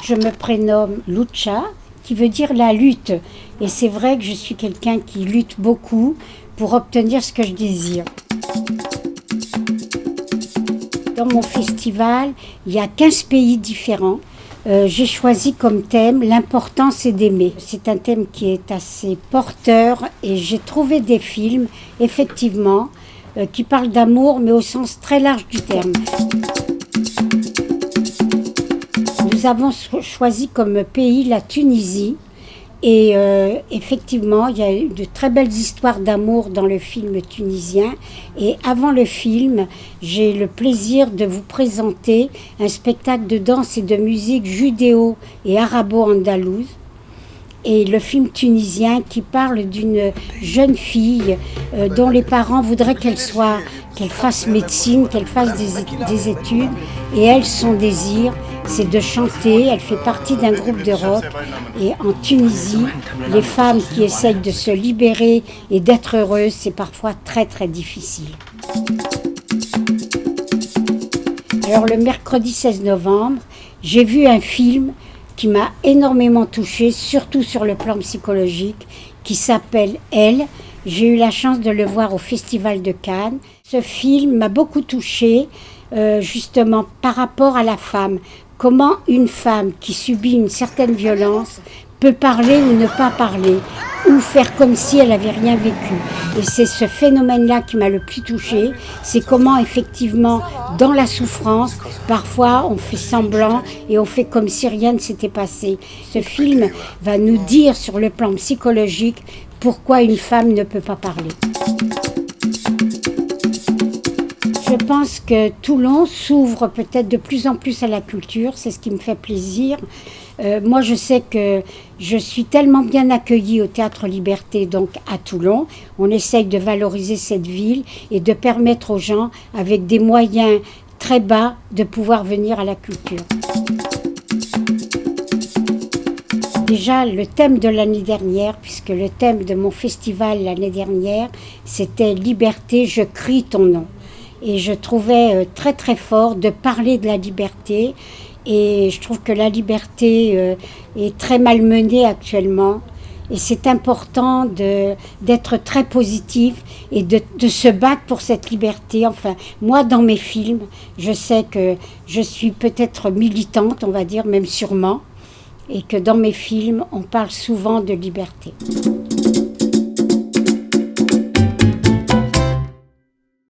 je me prénomme Lucha, qui veut dire la lutte. Et c'est vrai que je suis quelqu'un qui lutte beaucoup pour obtenir ce que je désire. Dans mon festival, il y a 15 pays différents. J'ai choisi comme thème « L'important c'est d'aimer ». C'est un thème qui est assez porteur et j'ai trouvé des films, effectivement, qui parlent d'amour, mais au sens très large du terme. Nous avons choisi comme pays la Tunisie. Et effectivement, il y a eu de très belles histoires d'amour dans le film tunisien. Et avant le film, j'ai le plaisir de vous présenter un spectacle de danse et de musique judéo- et arabo-andalouse. Et le film tunisien qui parle d'une jeune fille dont les parents voudraient qu'elle fasse médecine, qu'elle fasse des études. Et elle, son désir, c'est de chanter. Elle fait partie d'un groupe de rock. Et en Tunisie, les femmes qui essayent de se libérer et d'être heureuses, c'est parfois très très difficile. Alors le mercredi 16 novembre, j'ai vu un film qui m'a énormément touchée, surtout sur le plan psychologique, qui s'appelle « Elle ». J'ai eu la chance de le voir au Festival de Cannes. Ce film m'a beaucoup touchée, justement par rapport à la femme. Comment une femme qui subit une certaine violence peut parler ou ne pas parler, ou faire comme si elle n'avait rien vécu. Et c'est ce phénomène-là qui m'a le plus touchée, c'est comment effectivement, dans la souffrance, parfois on fait semblant et on fait comme si rien ne s'était passé. Ce film va nous dire sur le plan psychologique pourquoi une femme ne peut pas parler. Je pense que Toulon s'ouvre peut-être de plus en plus à la culture, c'est ce qui me fait plaisir. Moi, je sais que je suis tellement bien accueillie au Théâtre Liberté, donc à Toulon. On essaye de valoriser cette ville et de permettre aux gens, avec des moyens très bas, de pouvoir venir à la culture. Déjà, le thème de l'année dernière, puisque le thème de mon festival l'année dernière, c'était « Liberté, je crie ton nom ». Et je trouvais très très fort de parler de la liberté. Et je trouve que la liberté est très malmenée actuellement. Et c'est important d'être très positif et de se battre pour cette liberté. Enfin, moi, dans mes films, je sais que je suis peut-être militante, on va dire, même sûrement. Et que dans mes films, on parle souvent de liberté.